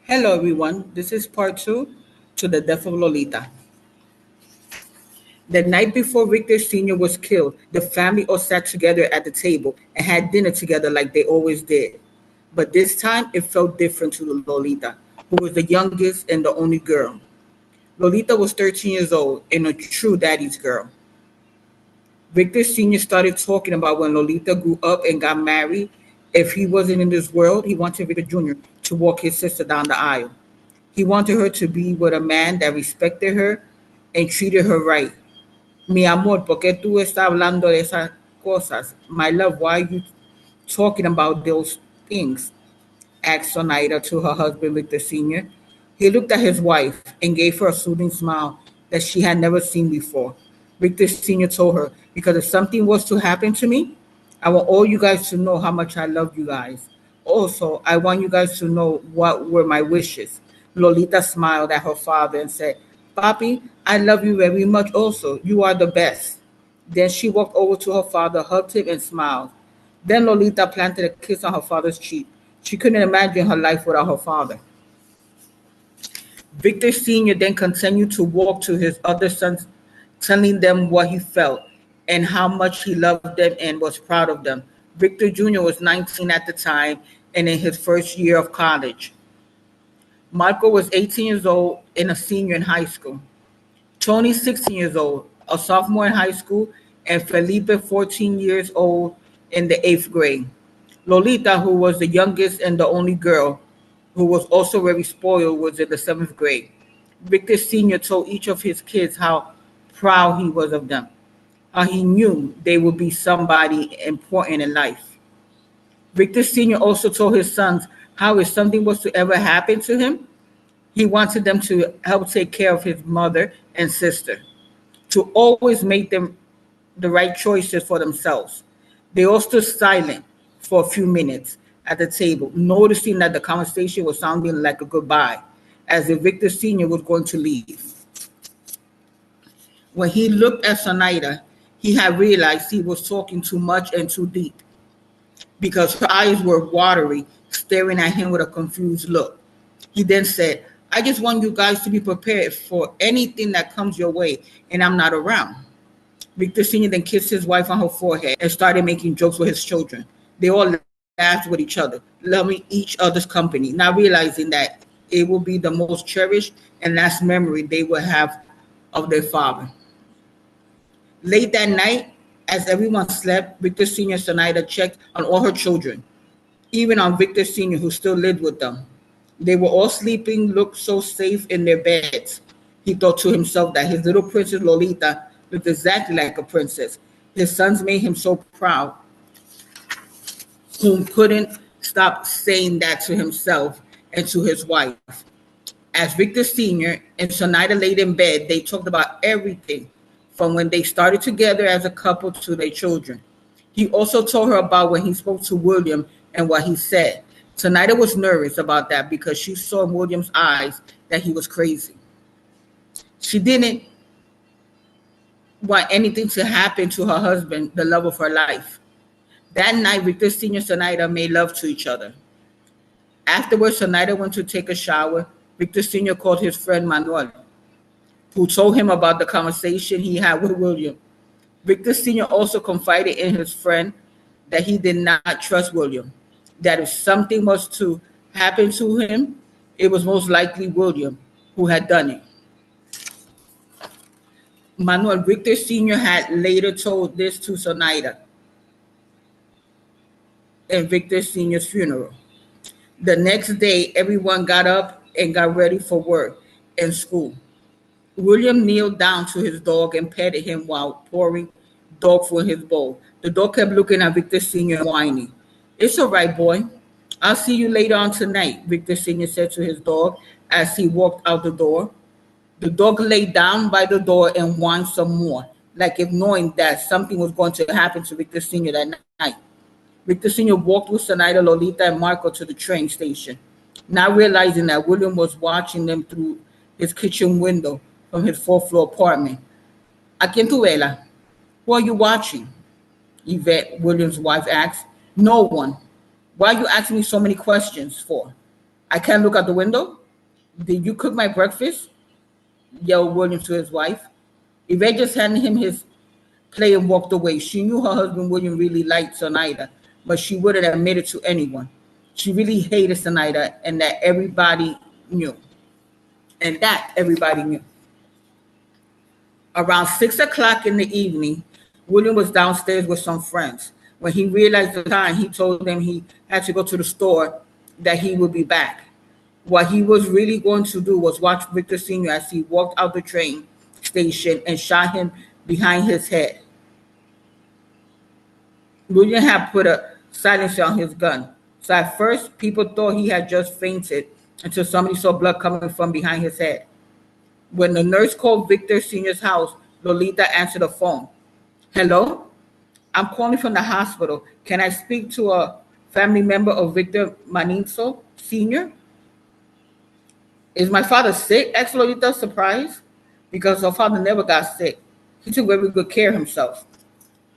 Hello, everyone. This is part two to the death of Lolita. The night before Victor Sr. was killed, the family all sat together at the table and had dinner together like they always did. But this time, it felt different to Lolita, who was the youngest and the only girl. Lolita was 13 years old and a true daddy's girl. Victor Sr. started talking about when Lolita grew up and got married. If he wasn't in this world, he wanted Victor Jr. to walk his sister down the aisle. He wanted her to be with a man that respected her and treated her right. Mi amor, ¿por qué tú estás hablando de esas cosas? My love, why are you talking about those things? Asked Sonaida to her husband, Victor Sr. He looked at his wife and gave her a soothing smile that she had never seen before. Victor Sr. told her, because if something was to happen to me, I want all you guys to know how much I love you guys. Also, I want you guys to know what were my wishes. Lolita smiled at her father and said, Papi, I love you very much also. You are the best. Then she walked over to her father, hugged him, and smiled. Then Lolita planted a kiss on her father's cheek. She couldn't imagine her life without her father. Victor Sr. then continued to walk to his other sons, telling them what he felt and how much he loved them and was proud of them. Victor Jr. was 19 at the time and in his first year of college. Marco was 18 years old and a senior in high school. Tony, 16 years old, a sophomore in high school, and Felipe, 14 years old, in the 8th grade. Lolita, who was the youngest and the only girl, who was also very spoiled, was in the 7th grade. Victor Sr. told each of his kids how proud he was of them, how he knew they would be somebody important in life. Victor Sr. also told his sons how if something was to ever happen to him, he wanted them to help take care of his mother and sister, to always make them the right choices for themselves. They all stood silent for a few minutes at the table, noticing that the conversation was sounding like a goodbye, as if Victor Sr. was going to leave. When he looked at Sonaida, he had realized he was talking too much and too deep, because her eyes were watery, staring at him with a confused look. He then said, I just want you guys to be prepared for anything that comes your way, and I'm not around. Victor Sr. then kissed his wife on her forehead and started making jokes with his children. They all laughed with each other, loving each other's company, not realizing that it will be the most cherished and last memory they will have of their father. Late that night, as everyone slept, Victor Sr. and Sonaida checked on all her children, even on Victor Sr., who still lived with them. They were all sleeping, looked so safe in their beds. He thought to himself that his little princess Lolita looked exactly like a princess. His sons made him so proud, whom couldn't stop saying that to himself and to his wife. As Victor Sr. and Sonaida laid in bed, they talked about everything from when they started together as a couple to their children. He also told her about when he spoke to William and what he said. Sonaida was nervous about that because she saw in William's eyes that he was crazy. She didn't want anything to happen to her husband, the love of her life. That night, Victor Sr. and Sonaida made love to each other. Afterwards, Sonaida went to take a shower. Victor Sr. called his friend Manuel, who told him about the conversation he had with William. Victor Sr. also confided in his friend that he did not trust William, that if something was to happen to him, it was most likely William who had done it. Manuel, Victor Sr. had later told this to Sonaida in Victor Sr.'s funeral. The next day, everyone got up and got ready for work and school. William kneeled down to his dog and petted him while pouring dog food in his bowl. The dog kept looking at Victor Sr. and whining. It's all right, boy. I'll see you later on tonight, Victor Sr. said to his dog as he walked out the door. The dog lay down by the door and whined some more, like if knowing that something was going to happen to Victor Sr. that night. Victor Sr. walked with Sonaida, Lolita, and Marco to the train station, not realizing that William was watching them through his kitchen window from his fourth-floor apartment. ¿A quién tú velas? Who are you watching? Yvette, William's wife, asked. No one. Why are you asking me so many questions for? I can't look out the window? Did you cook my breakfast? Yelled William to his wife. Yvette just handed him his plate and walked away. She knew her husband William really liked Sonaida, but she wouldn't admit it to anyone. She really hated Sonaida, and knew. And that everybody knew. Around 6 o'clock in the evening, William was downstairs with some friends. When he realized the time, he told them he had to go to the store, that he would be back. What he was really going to do was watch Victor Sr. as he walked out the train station and shot him behind his head. William had put a silencer on his gun. So at first, people thought he had just fainted until somebody saw blood coming from behind his head. When the nurse called Victor Sr.'s house, Lolita answered the phone. Hello? I'm calling from the hospital. Can I speak to a family member of Victor Maninso Sr.? Is my father sick? Asked Lolita, surprised, because her father never got sick. He took very good care of himself.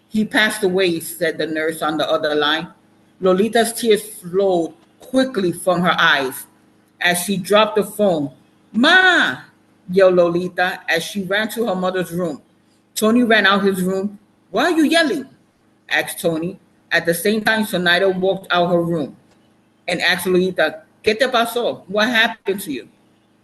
He passed away, said the nurse on the other line. Lolita's tears flowed quickly from her eyes as she dropped the phone. Ma! Yelled Lolita as she ran to her mother's room. Tony ran out his room. Why are you yelling? Asked Tony. At the same time, Sonaida walked out her room and asked Lolita, ¿Qué te pasó? What happened to you?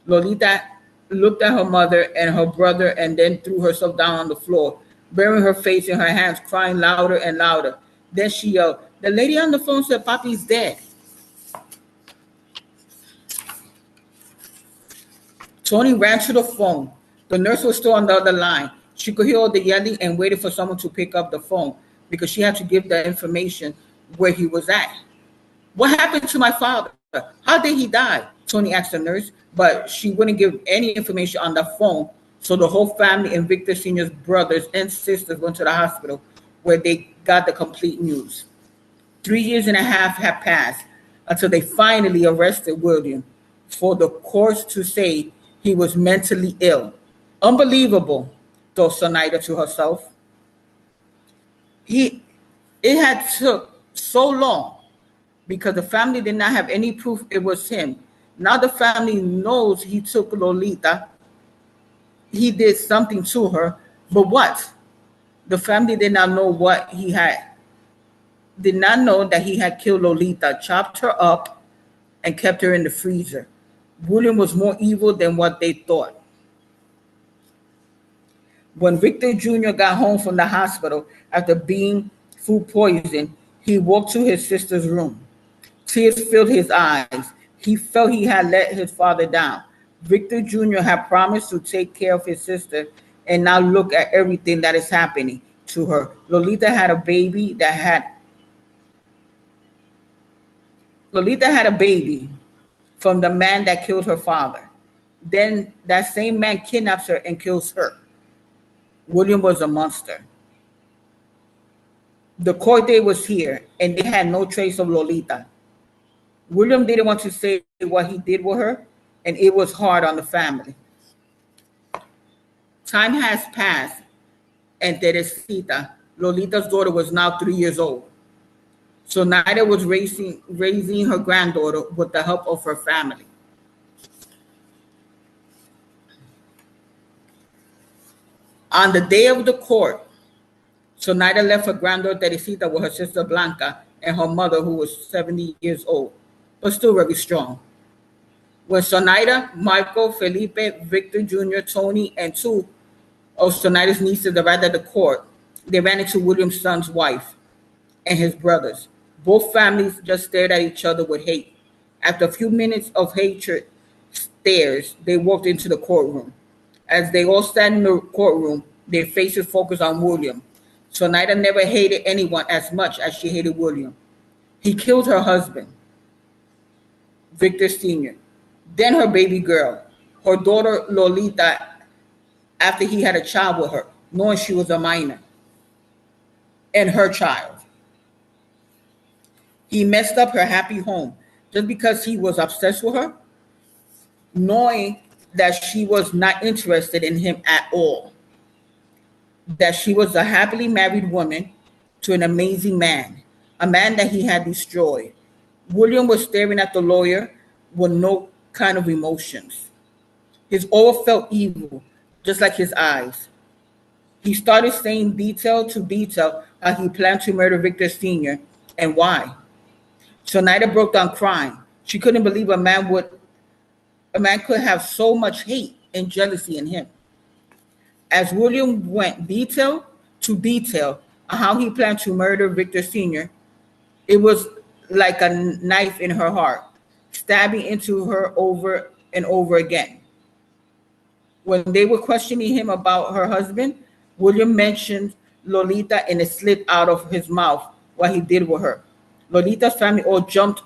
Lolita looked at her mother and her brother and then threw herself down on the floor, burying her face in her hands, crying louder and louder. Then she yelled, the lady on the phone said Papi's dead. Tony ran to the phone. The nurse was still on the other line. She could hear all the yelling and waited for someone to pick up the phone because she had to give the information where he was at. What happened to my father? How did he die? Tony asked the nurse, but she wouldn't give any information on the phone. So the whole family and Victor Sr.'s brothers and sisters went to the hospital where they got the complete news. 3 years and a half had passed until they finally arrested William for the courts to say he was mentally ill. Unbelievable, thought Sonaida to herself. It had took so long because the family did not have any proof it was him. Now the family knows he took Lolita. He did something to her, but what? The family did not know what he had. Did not know that he had killed Lolita, chopped her up, and kept her in the freezer. William was more evil than what they thought. When Victor Jr. got home from the hospital after being food poisoned, he walked to his sister's room. Tears filled his eyes. He felt he had let his father down. Victor Jr. had promised to take care of his sister, and now look at everything that is happening to her. Lolita had a baby from the man that killed her father. Then that same man kidnaps her and kills her. William was a monster. The court day was here, and they had no trace of Lolita. William didn't want to say what he did with her, and it was hard on the family. Time has passed, and Teresita, Lolita's daughter, was now 3 years old. So Naida was raising her granddaughter with the help of her family. On the day of the court, Sonaida left her granddaughter Teresita with her sister Blanca and her mother, who was 70 years old, but still very strong. When Sonaida, Marco, Felipe, Victor Jr., Tony, and two of Sonaida's nieces arrived at the court, they ran into William's son's wife and his brothers. Both families just stared at each other with hate. After a few minutes of hatred stares, they walked into the courtroom. As they all sat in the courtroom, their faces focused on William. Sonaida never hated anyone as much as she hated William. He killed her husband, Victor Sr., then her baby girl, her daughter Lolita, after he had a child with her, knowing she was a minor, and her child. He messed up her happy home just because he was obsessed with her, knowing that she was not interested in him at all, that she was a happily married woman to an amazing man, a man that he had destroyed. William was staring at the lawyer with no kind of emotions. His aura felt evil, just like his eyes. He started saying detail to detail how he planned to murder Victor Sr. and why. Sonaida broke down crying. She couldn't believe a man could have so much hate and jealousy in him. As William went detail to detail on how he planned to murder Victor Sr., it was like a knife in her heart, stabbing into her over and over again. When they were questioning him about her husband, William mentioned Lolita and it slid out of his mouth what he did with her. Lolita's family all jumped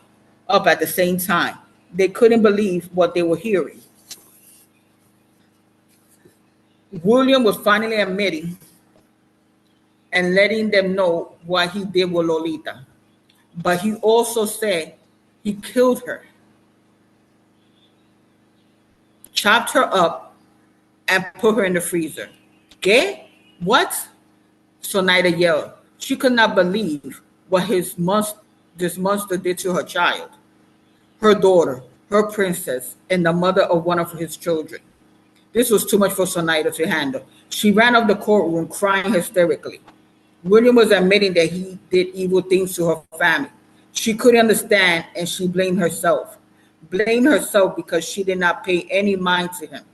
up at the same time. They couldn't believe what they were hearing. William was finally admitting and letting them know what he did with Lolita. But he also said he killed her, chopped her up, and put her in the freezer. ¿Qué? What? Sonaida yelled. She could not believe what this monster did to her child, her daughter, her princess, and the mother of one of his children. This was too much for Sonaida to handle. She ran out of the courtroom crying hysterically. William was admitting that he did evil things to her family. She couldn't understand and she blamed herself. Blamed herself because she did not pay any mind to him.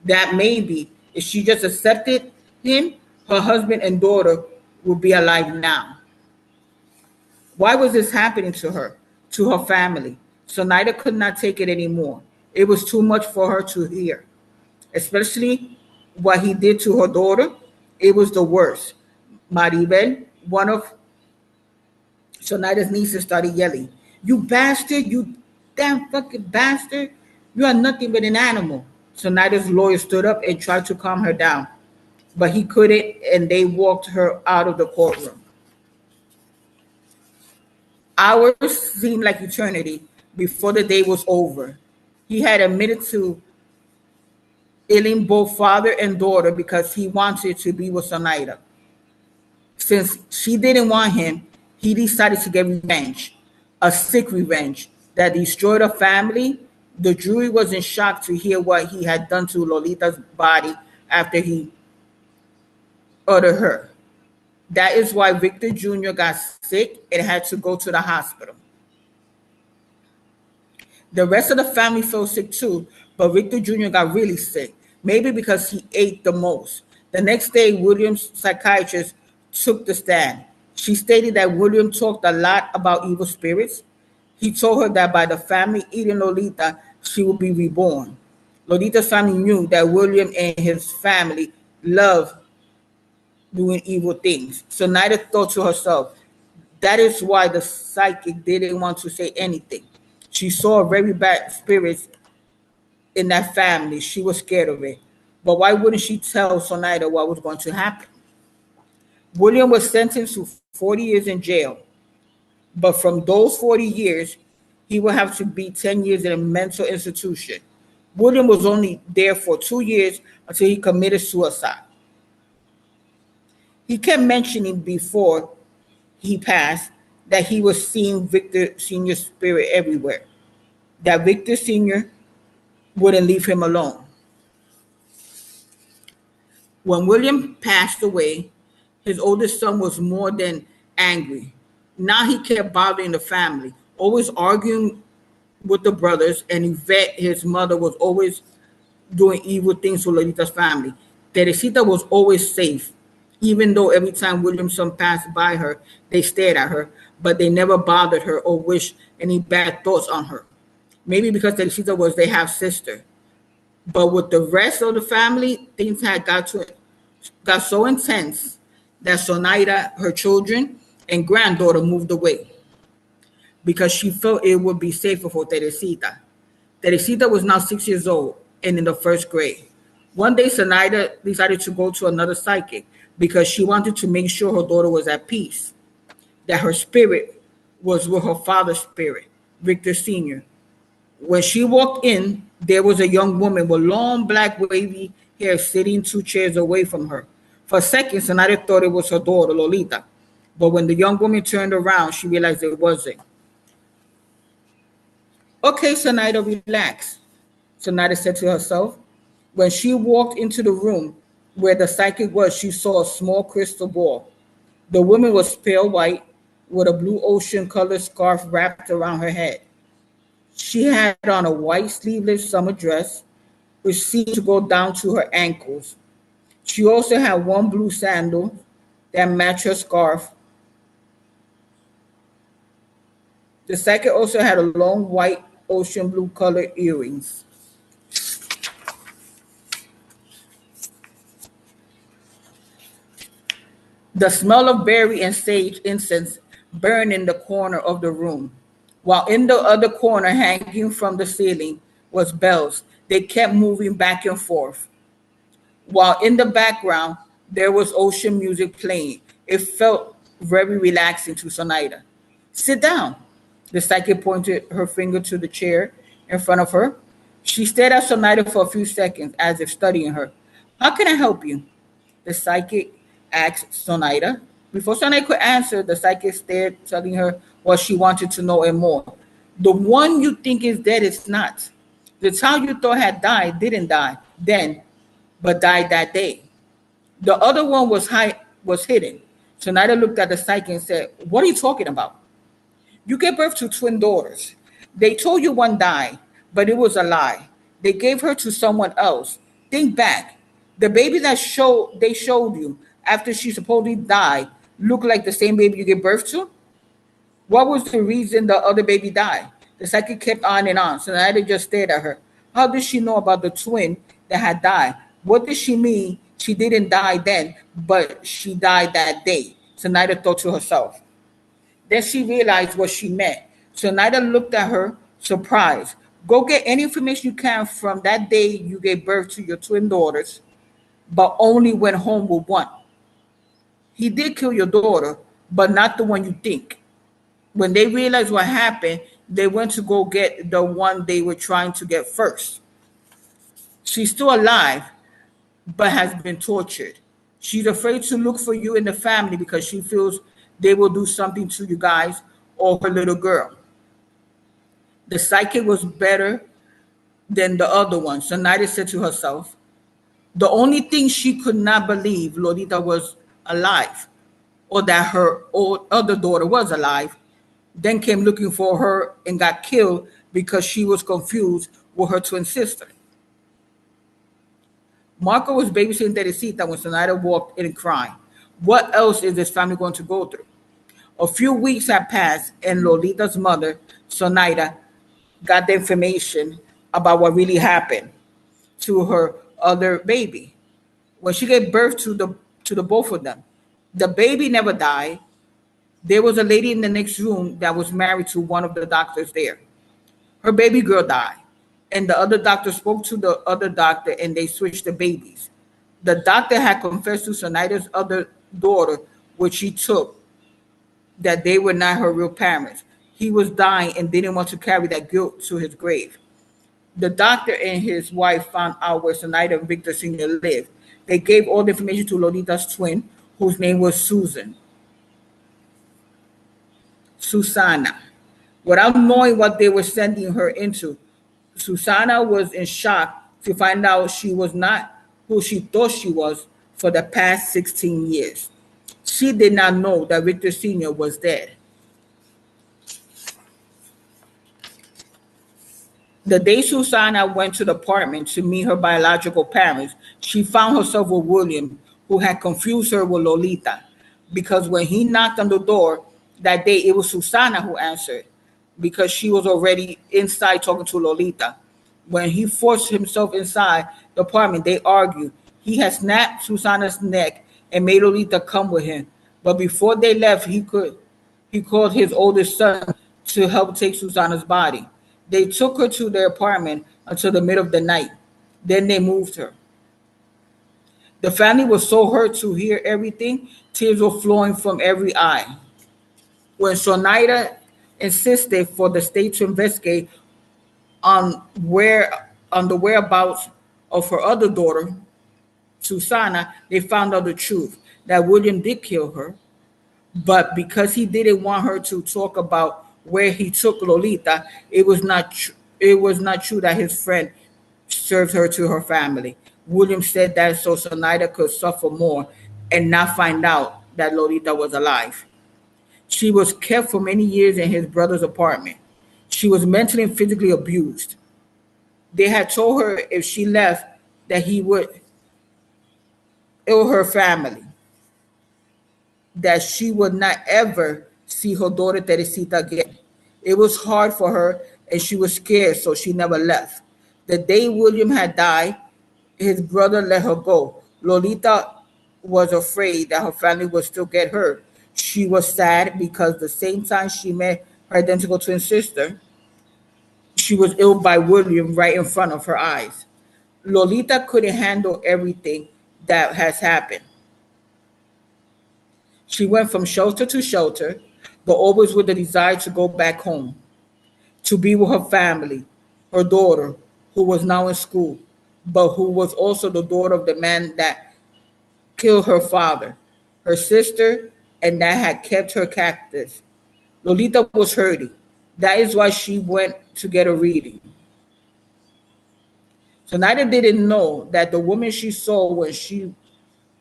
That maybe if she just accepted him, her husband and daughter would be alive now. Why was this happening to her, to her family? Sonaida could not take it anymore. It was too much for her to hear, especially what he did to her daughter. It was the worst. Maribel, one of Sonaida's nieces, started yelling, "You bastard, you damn fucking bastard. You are nothing but an animal." Sonaida's lawyer stood up and tried to calm her down, but he couldn't, and they walked her out of the courtroom. Hours seemed like eternity before the day was over. He had admitted to killing both father and daughter because he wanted to be with Sonaida. Since she didn't want him, he decided to get revenge, a sick revenge that destroyed her family. The jury was in shock to hear what he had done to Lolita's body after he murdered her. That is why Victor Jr. got sick and had to go to the hospital. The rest of the family felt sick too, but Victor Jr. got really sick, maybe because he ate the most. The next day, William's psychiatrist took the stand. She stated that William talked a lot about evil spirits. He told her that by the family eating Lolita, she would be reborn. Lolita's family knew that William and his family loved doing evil things. So Nida thought to herself, that is why the psychic didn't want to say anything. She saw very bad spirits in that family. She was scared of it. But why wouldn't she tell Sonaida what was going to happen? William was sentenced to 40 years in jail. But from those 40 years, he would have to be 10 years in a mental institution. William was only there for 2 years until he committed suicide. He kept mentioning before he passed that he was seeing Victor Sr.'s spirit everywhere, that Victor Sr. wouldn't leave him alone. When William passed away, his oldest son was more than angry. Now he kept bothering the family, always arguing with the brothers, and Yvette, his mother, was always doing evil things to Lolita's family. Teresita was always safe, even though every time William's son passed by her, they stared at her, but they never bothered her or wished any bad thoughts on her. Maybe because Teresita was their half-sister. But with the rest of the family, things had got so intense that Sonaida, her children, and granddaughter moved away because she felt it would be safer for Teresita. Teresita was now 6 years old and in the first grade. One day, Sonaida decided to go to another psychic because she wanted to make sure her daughter was at peace, that her spirit was with her father's spirit, Victor Sr. When she walked in, there was a young woman with long black wavy hair sitting 2 chairs away from her. For a second, Sonaida thought it was her daughter, Lolita. But when the young woman turned around, she realized it wasn't. Okay, Sonaida, relax. Sonata said to herself. When she walked into the room where the psychic was, she saw a small crystal ball. The woman was pale white with a blue ocean colored scarf wrapped around her head. She had on a white sleeveless summer dress, which seemed to go down to her ankles. She also had one blue sandal that matched her scarf. The psychic also had a long white ocean blue colored earrings. The smell of berry and sage incense burned in the corner of the room, while in the other corner, hanging from the ceiling, was bells. They kept moving back and forth, while in the background, there was ocean music playing. It felt very relaxing to Sonaida. Sit down. The psychic pointed her finger to the chair in front of her. She stared at Sonaida for a few seconds, as if studying her. How can I help you? The psychic asked Sonaida. Before Sonaida could answer, the psychic stared, telling her what she wanted to know and more. The one you think is dead is not. The child you thought had died didn't die then, but died that day. The other one was hidden. Sonaida looked at the psychic and said, what are you talking about? You gave birth to twin daughters. They told you one died, but it was a lie. They gave her to someone else. Think back. The baby they showed you after she supposedly died looked like the same baby you gave birth to? What was the reason the other baby died? The psychic kept on and on. So Nida just stared at her. How did she know about the twin that had died? What did she mean she didn't die then, but she died that day? So Nida thought to herself. Then she realized what she meant. So Nida looked at her, surprised. Go get any information you can from that day you gave birth to your twin daughters, but only went home with one. He did kill your daughter, but not the one you think. When they realized what happened, they went to go get the one they were trying to get first. She's still alive, but has been tortured. She's afraid to look for you in the family because she feels they will do something to you guys or her little girl. The psychic was better than the other one. So Nadia said to herself, the only thing she could not believe Lolita was alive or that her other daughter was alive, then came looking for her and got killed because she was confused with her twin sister. Marco was babysitting Teresita when Sonaida walked in crying. What else is this family going to go through? A few weeks had passed, and Lolita's mother, Sonaida, got the information about what really happened to her other baby when she gave birth to the both of them. The baby never died. There was a lady in the next room that was married to one of the doctors there. Her baby girl died, and the other doctor spoke to the other doctor, and they switched the babies. The doctor had confessed to Sonaida's other daughter, which she took, that they were not her real parents. He was dying and didn't want to carry that guilt to his grave. The doctor and his wife found out where Sonaida and Victor Sr. lived. They gave all the information to Lolita's twin, whose name was Susana. Without knowing what they were sending her into, Susana was in shock to find out she was not who she thought she was for the past 16 years. She did not know that Victor Sr. was dead. The day Susana went to the apartment to meet her biological parents, she found herself with William, who had confused her with Lolita, because when he knocked on the door that day, it was Susana who answered, because she was already inside talking to Lolita. When he forced himself inside the apartment, they argued. He had snapped Susana's neck and made Lolita come with him. But before they left, he called his oldest son to help take Susana's body. They took her to their apartment until the middle of the night. Then they moved her. The family was so hurt to hear everything, tears were flowing from every eye. When Sonaida insisted for the state to investigate on the whereabouts of her other daughter, Susana, they found out the truth that William did kill her, but because he didn't want her to talk about where he took Lolita, it was not true that his friend served her to her family. William said that so Sonaida could suffer more and not find out that Lolita was alive. She was kept for many years in his brother's apartment. She was mentally and physically abused. They had told her if she left that he would ill her family, that she would not ever see her daughter Teresita again. It was hard for her and she was scared, so she never left. The day William had died, his brother let her go. Lolita was afraid that her family would still get hurt. She was sad because the same time she met her identical twin sister, she was ill by William right in front of her eyes. Lolita couldn't handle everything that has happened. She went from shelter to shelter, but always with the desire to go back home, to be with her family, her daughter, who was now in school, but who was also the daughter of the man that killed her father, her sister, and that had kept her captive. Lolita was hurting. That is why she went to get a reading. So Nida didn't know that the woman she saw when she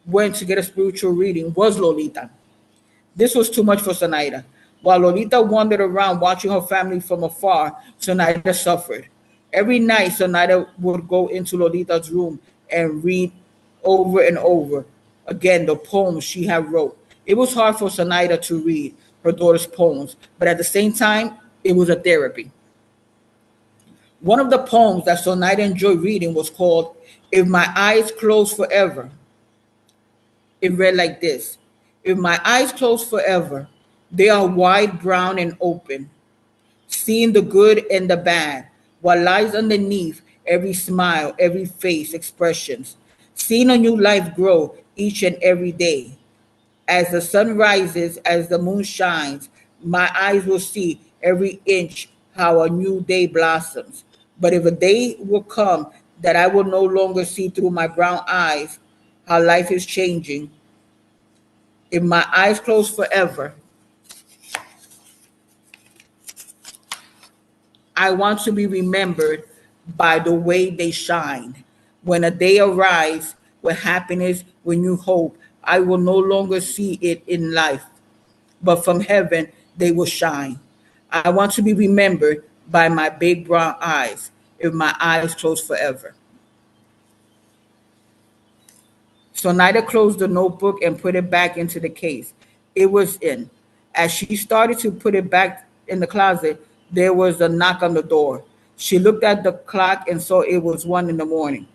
went to get a spiritual reading was Lolita. This was too much for Sonaida. While Lolita wandered around watching her family from afar, Sonaida suffered. Every night, Sonaida would go into Lolita's room and read over and over again the poems she had wrote. It was hard for Sonaida to read her daughter's poems, but at the same time, it was a therapy. One of the poems that Sonaida enjoyed reading was called If My Eyes Close Forever. It read like this: If my eyes close forever, they are wide, brown, and open, seeing the good and the bad, what lies underneath every smile, every face, expressions, seeing a new life grow each and every day. As the sun rises, as the moon shines, my eyes will see every inch how a new day blossoms. But if a day will come that I will no longer see through my brown eyes how life is changing, if my eyes close forever, I want to be remembered by the way they shine. When a day arrives with happiness, with new hope, I will no longer see it in life, but from heaven they will shine. I want to be remembered by my big brown eyes, if my eyes close forever. So Nida closed the notebook and put it back into the case. It was in. As she started to put it back in the closet, there was a knock on the door. She looked at the clock and saw it was 1 in the morning.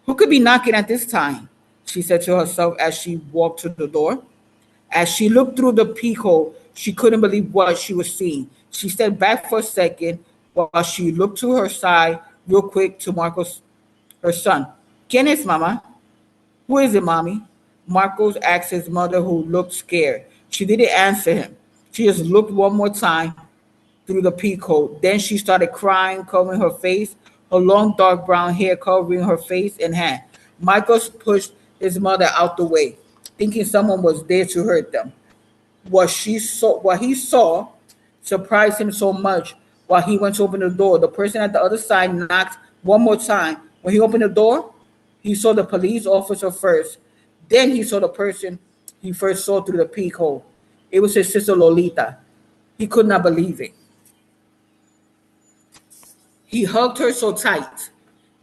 Who could be knocking at this time? She said to herself as she walked to the door. As she looked through the peephole, she couldn't believe what she was seeing. She stepped back for a second while she looked to her side real quick to Marcos, her son. ¿Quién es, mama? Who is it, mommy? Marcos asked his mother, who looked scared. She didn't answer him. She just looked one more time through the peephole. Then she started crying, covering her face, her long dark brown hair covering her face and hand. Marcos pushed his mother out the way, thinking someone was there to hurt them. What he saw surprised him so much. While he went to open the door, the person at the other side knocked one more time. When he opened the door, he saw the police officer first. Then he saw the person he first saw through the peephole. It was his sister Lolita. He could not believe it. He hugged her so tight,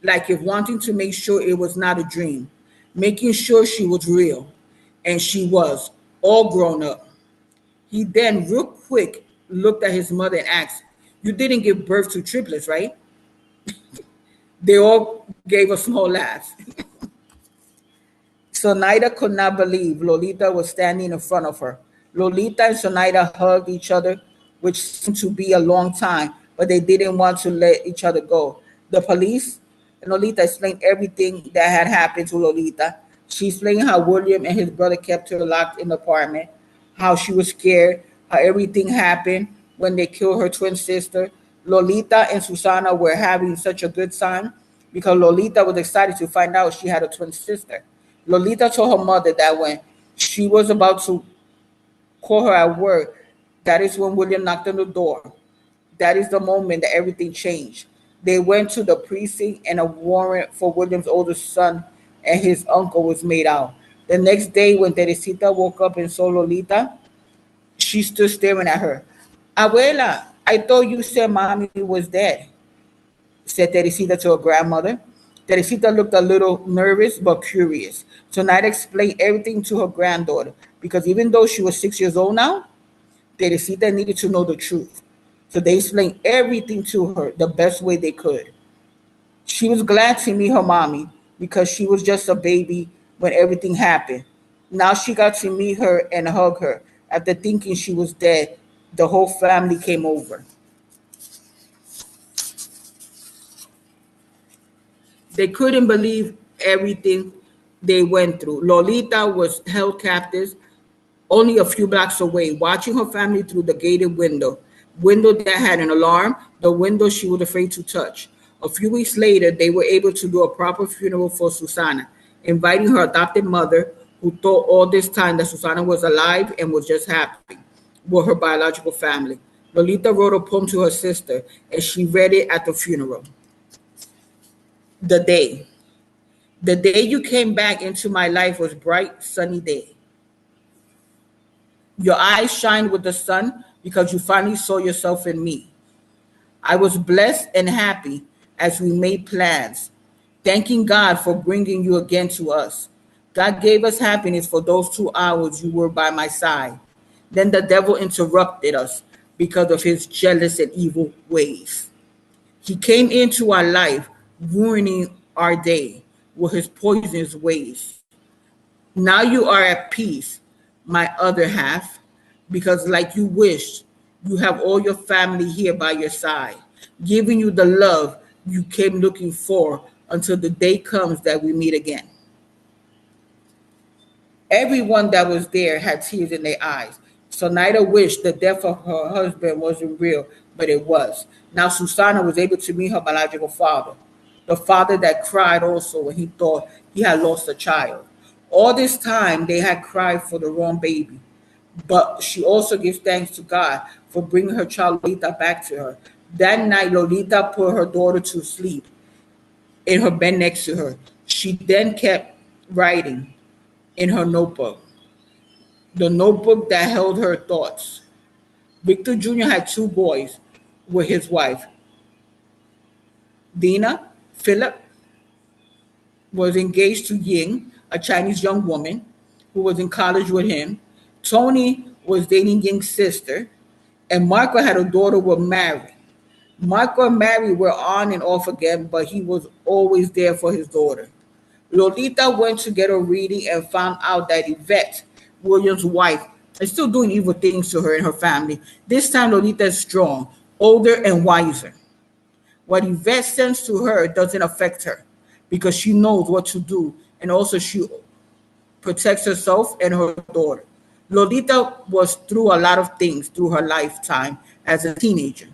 like if wanting to make sure it was not a dream, making sure she was real. And she was, all grown up. He then, real quick, looked at his mother and asked, "You didn't give birth to triplets, right?" They all gave a small laugh. Sonaida could not believe Lolita was standing in front of her. Lolita and Sonaida hugged each other, which seemed to be a long time, but they didn't want to let each other go. The police and Lolita explained everything that had happened to Lolita. She explained how William and his brother kept her locked in the apartment, how she was scared, how everything happened when they killed her twin sister. Lolita and Susana were having such a good time because Lolita was excited to find out she had a twin sister. Lolita told her mother that when she was about to call her at work, that is when William knocked on the door. That is the moment that everything changed. They went to the precinct, and a warrant for William's oldest son and his uncle was made out. The next day, when Teresita woke up and saw Lolita, she stood staring at her. Abuela, I thought you said mommy was dead, said Teresita to her grandmother. Teresita looked a little nervous but curious. So Nida explained everything to her granddaughter because even though she was 6 years old now, Teresita needed to know the truth. So they explained everything to her the best way they could. She was glad to meet her mommy because she was just a baby when everything happened. Now she got to meet her and hug her. After thinking she was dead, the whole family came over. They couldn't believe everything they went through. Lolita was held captive only a few blocks away, watching her family through the gated window that had an alarm, the window she was afraid to touch. A few weeks later, they were able to do a proper funeral for Susana, inviting her adopted mother, who thought all this time that Susana was alive and was just happy with her biological family. Lolita wrote a poem to her sister, and she read it at the funeral. The day. The day you came back into my life was bright, sunny day. Your eyes shined with the sun because you finally saw yourself in me. I was blessed and happy as we made plans, thanking God for bringing you again to us. God gave us happiness for those 2 hours you were by my side. Then the devil interrupted us because of his jealous and evil ways. He came into our life, ruining our day with his poisonous ways. Now you are at peace, my other half, because like you wished, you have all your family here by your side, giving you the love you came looking for until the day comes that we meet again. Everyone that was there had tears in their eyes. So Nida wished the death of her husband wasn't real, but it was. Now Susana was able to meet her biological father, the father that cried also when he thought he had lost a child. All this time they had cried for the wrong baby. But she also gives thanks to God for bringing her child Lolita back to her. That night, Lolita put her daughter to sleep in her bed next to her. She then kept writing in her notebook, the notebook that held her thoughts. Victor Jr. had 2 boys with his wife. Dina, Philip, was engaged to Ying, a Chinese young woman who was in college with him. Tony was dating Ying's sister, and Marco had a daughter with Mary. Marco and Mary were on and off again, but he was always there for his daughter. Lolita went to get a reading and found out that Yvette, William's wife, is still doing evil things to her and her family. This time, Lolita is strong, older, and wiser. What Yvette sends to her doesn't affect her because she knows what to do, and also she protects herself and her daughter. Lolita was through a lot of things through her lifetime as a teenager,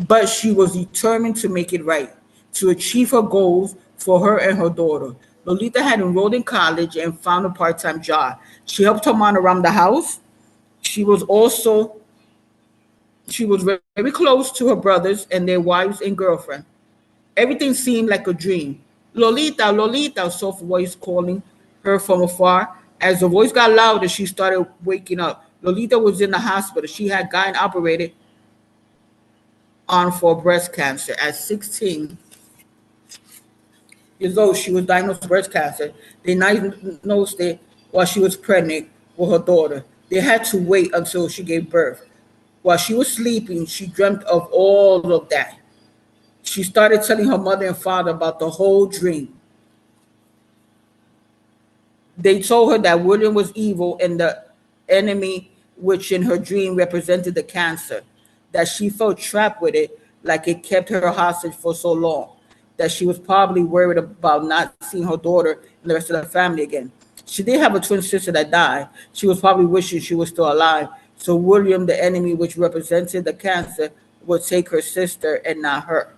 but she was determined to make it right, to achieve her goals for her and her daughter. Lolita had enrolled in college and found a part-time job. She helped her mom around the house. She was also she was very close to her brothers and their wives and girlfriend. Everything seemed like a dream. Lolita, Lolita, a soft voice calling her from afar. As the voice got louder, she started waking up. Lolita was in the hospital. She had gotten operated on for breast cancer. At 16 years old, she was diagnosed with breast cancer. They diagnosed it while she was pregnant with her daughter. They had to wait until she gave birth. While she was sleeping, she dreamt of all of that. She started telling her mother and father about the whole dream. They told her that William was evil and the enemy, which in her dream represented the cancer, that she felt trapped with it, like it kept her hostage for so long, that she was probably worried about not seeing her daughter and the rest of the family again. She did have a twin sister that died. She was probably wishing she was still alive. So William, the enemy, which represented the cancer, would take her sister and not her.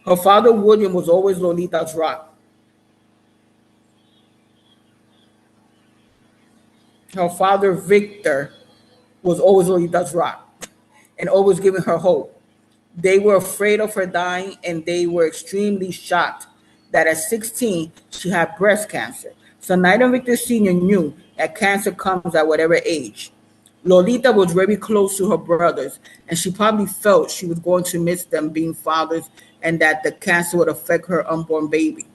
Her father, William, was always Lolita's rock. Her father, Victor, was always Lolita's rock and always giving her hope. They were afraid of her dying, and they were extremely shocked that at 16 she had breast cancer. So neither Victor Sr. knew that cancer comes at whatever age. Lolita was very close to her brothers, and she probably felt she was going to miss them being fathers and that the cancer would affect her unborn baby.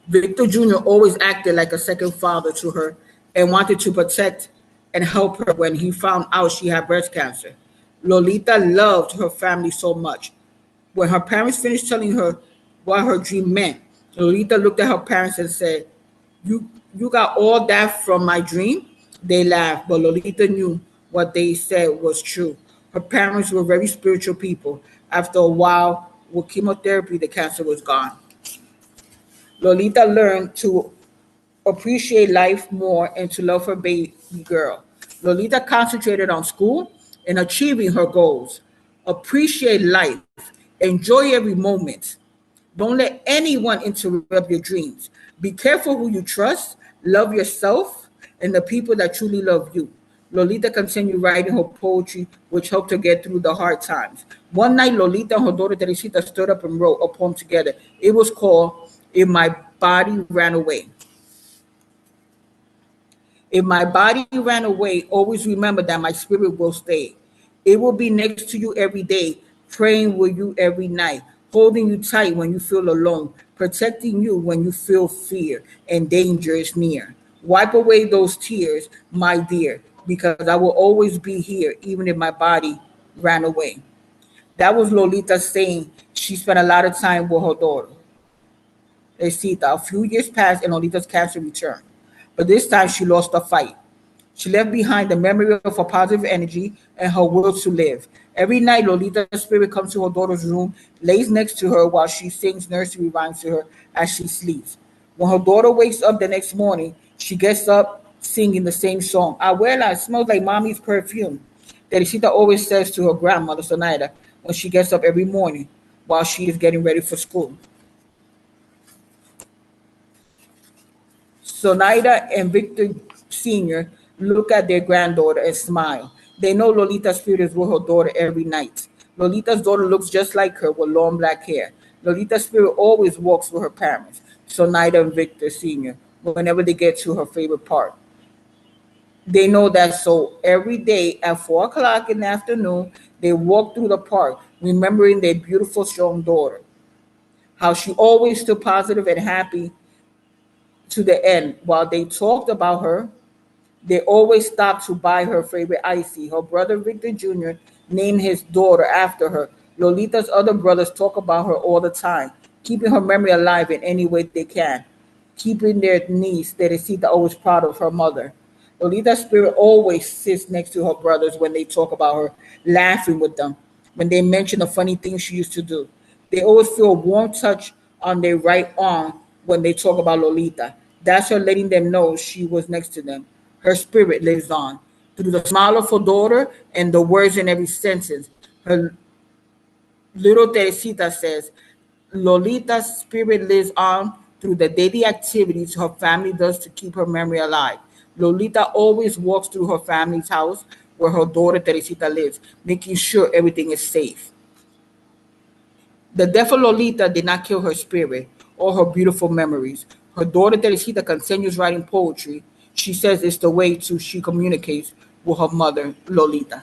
Victor Jr. always acted like a second father to her and wanted to protect and help her when he found out she had breast cancer. Lolita loved her family so much. When her parents finished telling her what her dream meant, Lolita looked at her parents and said, you got all that from my dream? They laughed, but Lolita knew what they said was true. Her parents were very spiritual people. After a while, with chemotherapy, the cancer was gone. Lolita learned to appreciate life more and to love her baby girl. Lolita concentrated on school and achieving her goals. Appreciate life. Enjoy every moment. Don't let anyone interrupt your dreams. Be careful who you trust. Love yourself and the people that truly love you. Lolita continued writing her poetry, which helped her get through the hard times. One night, Lolita and her daughter Teresita stood up and wrote a poem together. It was called If My Body Ran Away. If my body ran away, always remember that my spirit will stay. It will be next to you every day, praying with you every night, holding you tight when you feel alone, protecting you when you feel fear and danger is near. Wipe away those tears, my dear, because I will always be here, even if my body ran away. That was Lolita saying she spent a lot of time with her daughter. Esita. A few years passed and Lolita's cancer returned. But this time she lost the fight. She left behind the memory of her positive energy and her will to live. Every night, Lolita's spirit comes to her daughter's room, lays next to her while she sings nursery rhymes to her as she sleeps. When her daughter wakes up the next morning, she gets up singing the same song. Abuela, it smells like mommy's perfume. Teresita always says to her grandmother, Sonaida, when she gets up every morning while she is getting ready for school. Sonaida and Victor Sr. look at their granddaughter and smile. They know Lolita's spirit is with her daughter every night. Lolita's daughter looks just like her with long black hair. Lolita's spirit always walks with her parents, Sonaida and Victor Sr., whenever they get to her favorite park. They know that, so every day at 4 o'clock in the afternoon, they walk through the park, remembering their beautiful, strong daughter. How she always stood positive and happy to the end. While they talked about her, they always stopped to buy her favorite icy. Her brother Victor Jr. named his daughter after her. Lolita's other brothers talk about her all the time, keeping her memory alive in any way they can, keeping their niece Teresita always proud of her mother. Lolita's spirit always sits next to her brothers when they talk about her, laughing with them when they mention the funny things she used to do. They always feel a warm touch on their right arm when they talk about Lolita. That's her letting them know she was next to them. Her spirit lives on. Through the smile of her daughter and the words in every sentence, her little Teresita says, Lolita's spirit lives on through the daily activities her family does to keep her memory alive. Lolita always walks through her family's house where her daughter Teresita lives, making sure everything is safe. The death of Lolita did not kill her spirit or her beautiful memories. Her daughter Teresita continues writing poetry. She says it's the way to she communicates with her mother, Lolita.